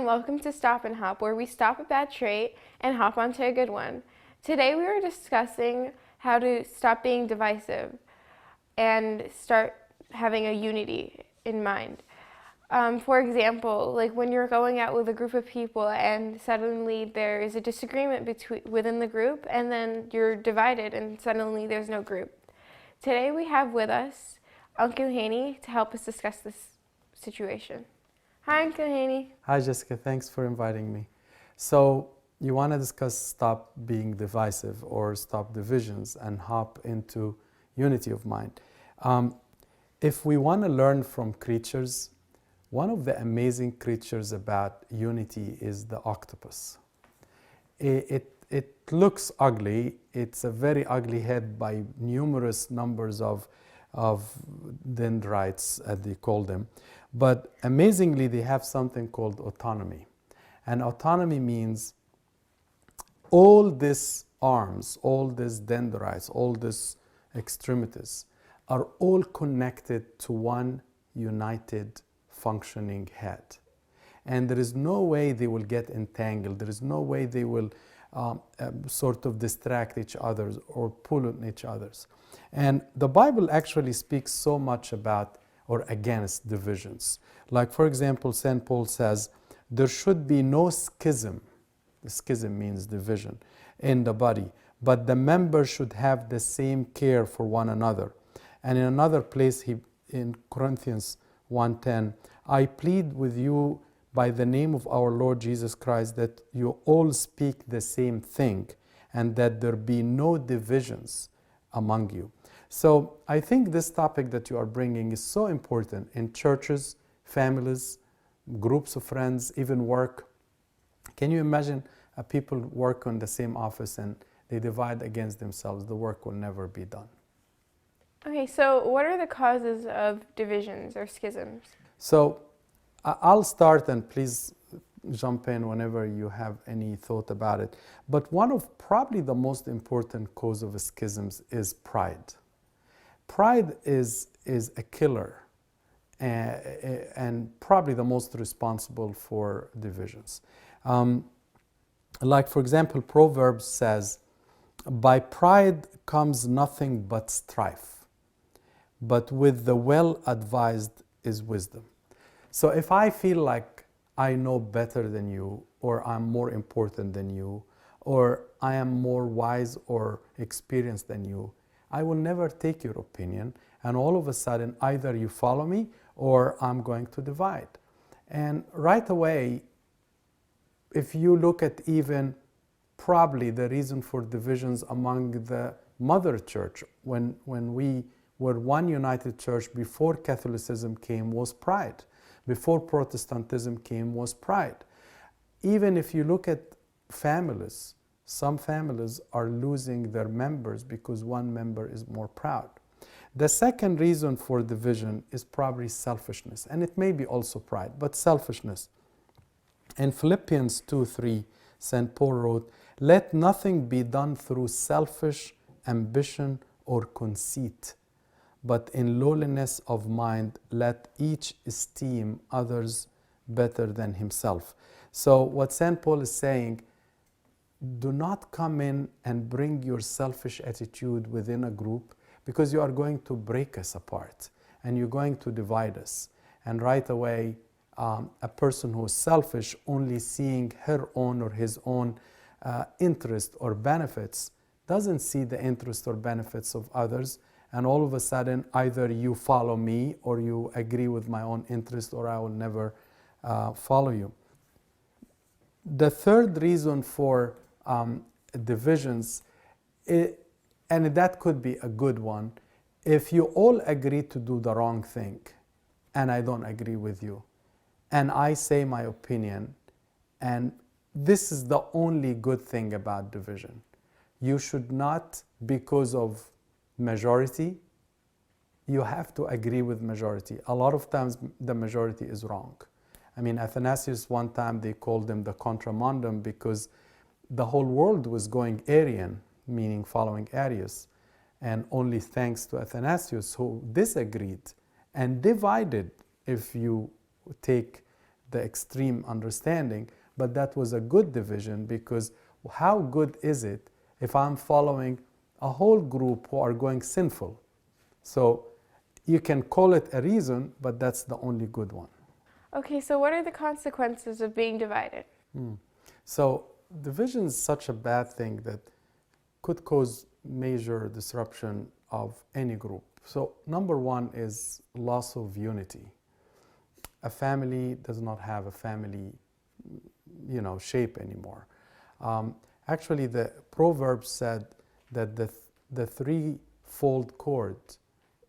and welcome to Stop and Hop, where we stop a bad trait and hop onto a good one. Today we are discussing how to stop being divisive and start having a unity in mind. For example, like when you're going out with a group of people and suddenly there is a disagreement within the group, and then you're divided and suddenly there's no group. Today we have with us Uncle Haney to help us discuss this situation. Hi, Uncle Haney. Hi, Jessica. Thanks for inviting me. So you want to discuss stop being divisive or stop divisions and hop into unity of mind. If we want to learn from creatures, one of the amazing creatures about unity is the octopus. It looks ugly. It's a very ugly head by numerous numbers of dendrites, as they call them. But amazingly, they have something called autonomy. And autonomy means all these arms, all these dendrites, all these extremities are all connected to one united functioning head. And there is no way they will get entangled. There is no way they will sort of distract each other or pull on each other's. And the Bible actually speaks so much about or against divisions. Like, for example, St. Paul says, there should be no schism. The schism means division in the body, but the members should have the same care for one another. And in another place, in Corinthians 1:10, I plead with you by the name of our Lord Jesus Christ that you all speak the same thing and that there be no divisions among you. So I think this topic that you are bringing is so important in churches, families, groups of friends, even work. Can you imagine people work on the same office and they divide against themselves? The work will never be done. Okay, so what are the causes of divisions or schisms? So I'll start, and please jump in whenever you have any thought about it. But one of probably the most important cause of schisms is pride. Pride is a killer and probably the most responsible for divisions. Like, for example, Proverbs says, by pride comes nothing but strife, but with the well-advised is wisdom. So if I feel like I know better than you, or I'm more important than you, or I am more wise or experienced than you, I will never take your opinion, and all of a sudden either you follow me or I'm going to divide. And right away, if you look at even probably the reason for divisions among the mother church, when we were one united church before Catholicism came, was pride. Before Protestantism came, was pride. Even if you look at families, some families are losing their members because one member is more proud. The second reason for division is probably selfishness, and it may be also pride, but selfishness. In Philippians 2:3, St. Paul wrote, let nothing be done through selfish ambition or conceit, but in lowliness of mind, let each esteem others better than himself. So what St. Paul is saying, do not come in and bring your selfish attitude within a group, because you are going to break us apart and you're going to divide us. And right away, a person who is selfish, only seeing her own or his own interest or benefits, doesn't see the interest or benefits of others. And all of a sudden, either you follow me or you agree with my own interest, or I will never follow you. The third reason for divisions, and that could be a good one, if you all agree to do the wrong thing and I don't agree with you, and I say my opinion, and this is the only good thing about division. You should not, because of majority, you have to agree with majority. A lot of times the majority is wrong. I mean, Athanasius, one time they called him the contramundum because the whole world was going Arian, meaning following Arius. And only thanks to Athanasius, who disagreed and divided, if you take the extreme understanding, but that was a good division, because how good is it if I'm following a whole group who are going sinful? So you can call it a reason, but that's the only good one. Okay, so what are the consequences of being divided? So division is such a bad thing that could cause major disruption of any group. So number one is loss of unity. A family does not have a family, shape anymore. Actually, the Proverbs said that the threefold cord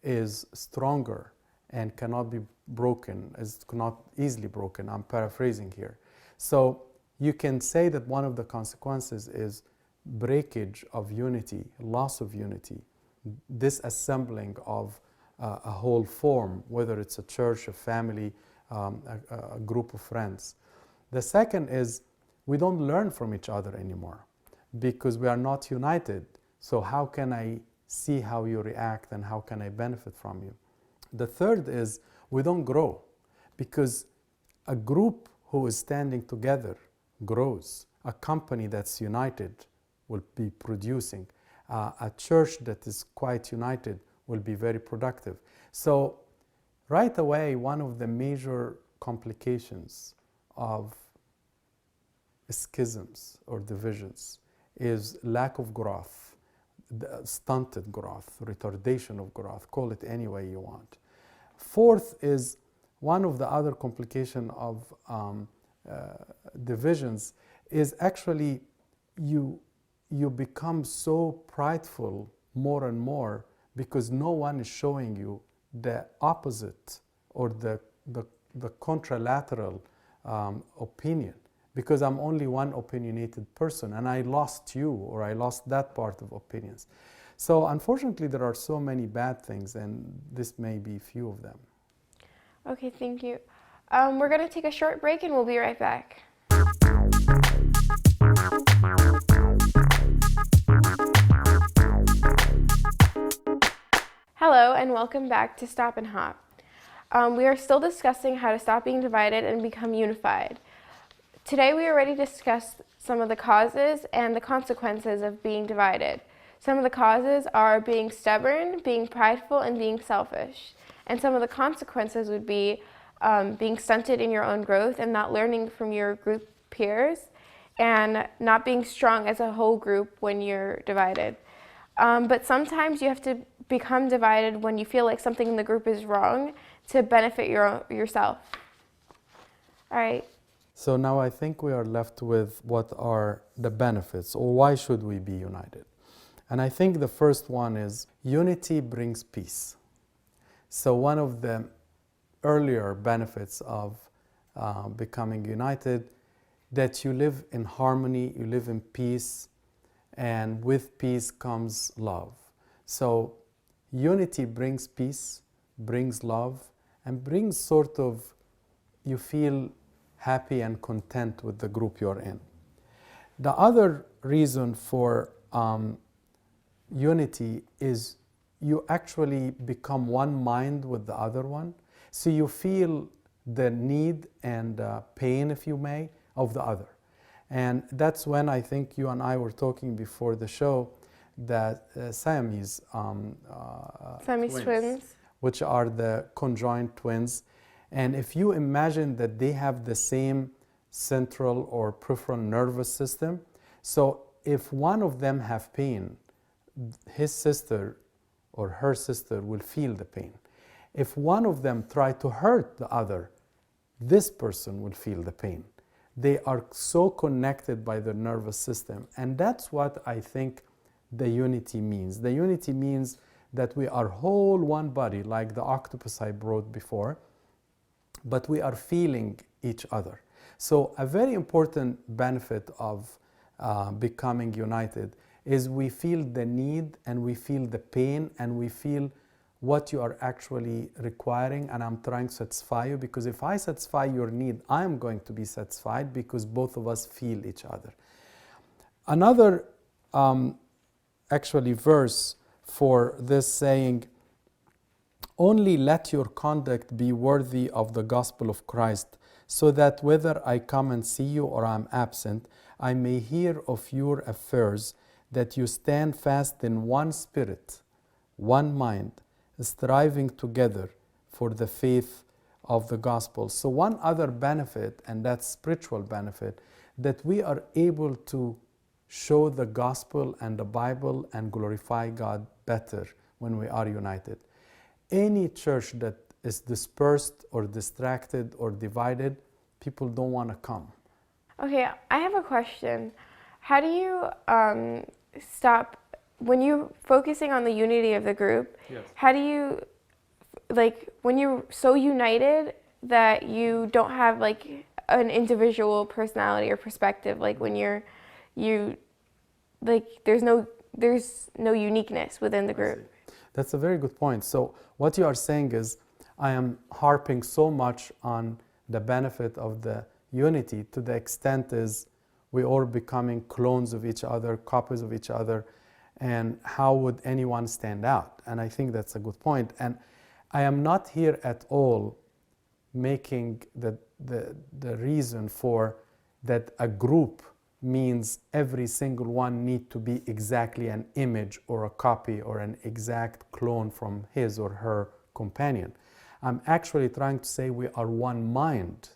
is stronger and cannot be broken, is not easily broken. I'm paraphrasing here. So you can say that one of the consequences is breakage of unity, loss of unity, disassembling of a whole form, whether it's a church, a family, a group of friends. The second is we don't learn from each other anymore because we are not united. So how can I see how you react and how can I benefit from you? The third is we don't grow, because a group who is standing together grows. A company that's united will be producing. A church that is quite united will be very productive. So right away, one of the major complications of schisms or divisions is lack of growth, stunted growth, retardation of growth, call it any way you want. Fourth is one of the other complications of divisions is actually you become so prideful more and more because no one is showing you the opposite or the contralateral opinion, because I'm only one opinionated person and I lost you or I lost that part of opinions. So unfortunately there are so many bad things, and this may be few of them. Okay, thank you. We're going to take a short break and we'll be right back. Hello and welcome back to Stop and Hop. We are still discussing how to stop being divided and become unified. Today we are ready to discuss some of the causes and the consequences of being divided. Some of the causes are being stubborn, being prideful, and being selfish. And some of the consequences would be being stunted in your own growth and not learning from your group peers, and not being strong as a whole group when you're divided. But sometimes you have to become divided when you feel like something in the group is wrong to benefit yourself. All right. So now I think we are left with what are the benefits, or why should we be united? And I think the first one is unity brings peace. So one of the earlier benefits of becoming united, that you live in harmony, you live in peace, and with peace comes love. So unity brings peace, brings love, and brings sort of, you feel happy and content with the group you're in. The other reason for unity is you actually become one mind with the other one. So you feel the need and pain, if you may, of the other. And that's when I think you and I were talking before the show that Siamese twins, which are the conjoined twins. And if you imagine that they have the same central or peripheral nervous system, so if one of them have pain, his sister or her sister will feel the pain. If one of them try to hurt the other, this person will feel the pain. They are so connected by the nervous system. And that's what I think the unity means. The unity means that we are whole one body, like the octopus I brought before, but we are feeling each other. So a very important benefit of becoming united is we feel the need and we feel the pain and we feel what you are actually requiring, and I'm trying to satisfy you, because if I satisfy your need, I'm going to be satisfied because both of us feel each other. Another actually verse for this saying, only let your conduct be worthy of the gospel of Christ, so that whether I come and see you or I am absent, I may hear of your affairs, that you stand fast in one spirit, one mind, striving together for the faith of the gospel. So one other benefit, and that's spiritual benefit, that we are able to show the gospel and the Bible and glorify God better when we are united. Any church that is dispersed or distracted or divided, people don't want to come. Okay, I have a question. How do you stop when you're focusing on the unity of the group? Yes. How do you, like, when you're so united that you don't have like an individual personality or perspective, like when you like there's no uniqueness within the group? That's a very good point. So what you are saying is, I am harping so much on the benefit of the unity to the extent is we all becoming clones of each other, copies of each other, and how would anyone stand out? And I think that's a good point. And I am not here at all making the reason for that a group means every single one need to be exactly an image or a copy or an exact clone from his or her companion. I'm actually trying to say we are one mind.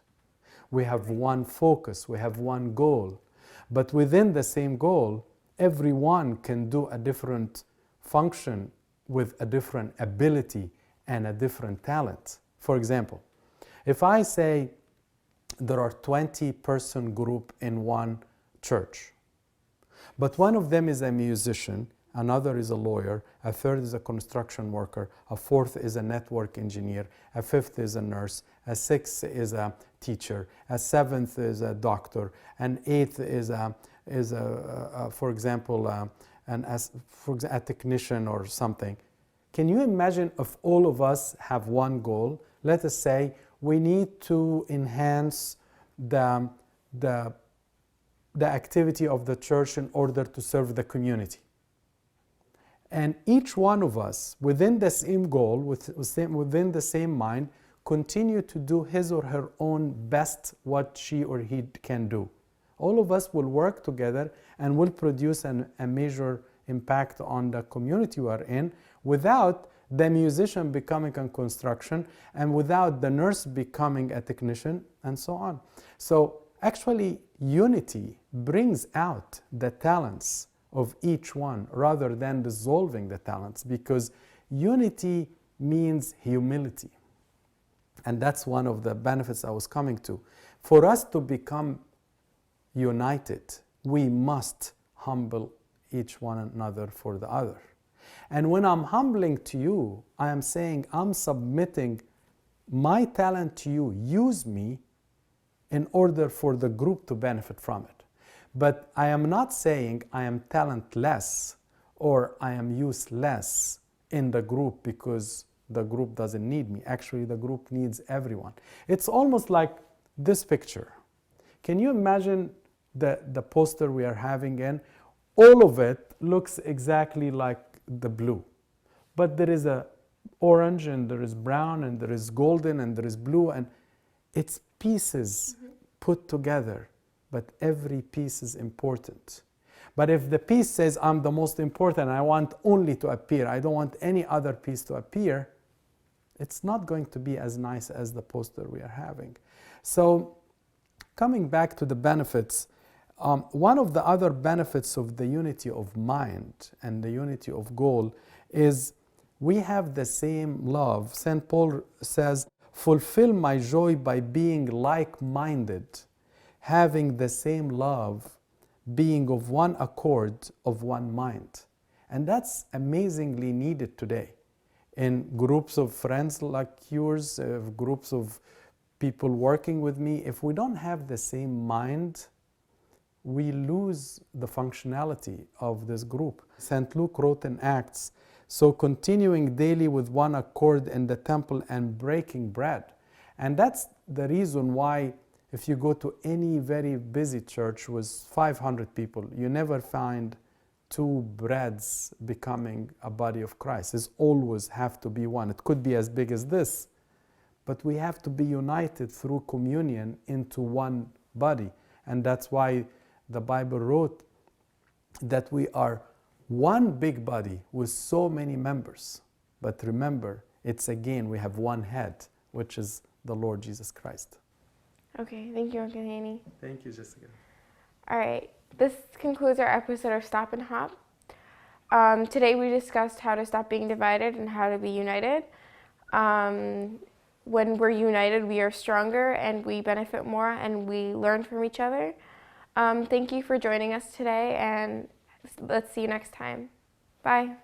We have one focus, we have one goal. But within the same goal, everyone can do a different function with a different ability and a different talent. For example, if I say there are 20-person group in one church, but one of them is a musician, another is a lawyer, a third is a construction worker, a fourth is a network engineer, a fifth is a nurse, a sixth is a teacher, a seventh is a doctor, an eighth is for example, a technician or something. Can you imagine if all of us have one goal? Let us say we need to enhance the activity of the church in order to serve the community. And each one of us, within the same goal, within the same mind, continue to do his or her own best, what she or he can do. All of us will work together and will produce a major impact on the community we are in, without the musician becoming a construction and without the nurse becoming a technician and so on. So actually, unity brings out the talents of each one rather than dissolving the talents, because unity means humility. And that's one of the benefits I was coming to. For us to become united, we must humble each one another for the other. And when I'm humbling to you, I am saying I'm submitting my talent to you. Use me in order for the group to benefit from it. But I am not saying I am talentless or I am useless in the group because the group doesn't need me. Actually, the group needs everyone. It's almost like this picture. Can you imagine the poster we are having in? All of it looks exactly like the blue. But there is a orange and there is brown and there is golden and there is blue, and it's pieces put together, but every piece is important. But if the piece says I'm the most important, I want only to appear, I don't want any other piece to appear, it's not going to be as nice as the poster we are having. So coming back to the benefits, one of the other benefits of the unity of mind and the unity of goal is we have the same love. St. Paul says, fulfill my joy by being like-minded, having the same love, being of one accord, of one mind. And that's amazingly needed today. In groups of friends like yours, groups of people working with me, if we don't have the same mind, we lose the functionality of this group. St. Luke wrote in Acts, so continuing daily with one accord in the temple and breaking bread. And that's the reason why if you go to any very busy church with 500 people, you never find two breads becoming a body of Christ. It's always have to be one. It could be as big as this, but we have to be united through communion into one body. And that's why the Bible wrote that we are one big body with so many members. But remember, it's again, we have one head, which is the Lord Jesus Christ. Okay, thank you, Uncle Haney. Thank you, Jessica. All right, this concludes our episode of Stop and Hop. Today we discussed how to stop being divided and how to be united. When we're united, we are stronger and we benefit more and we learn from each other. Thank you for joining us today, and let's see you next time. Bye.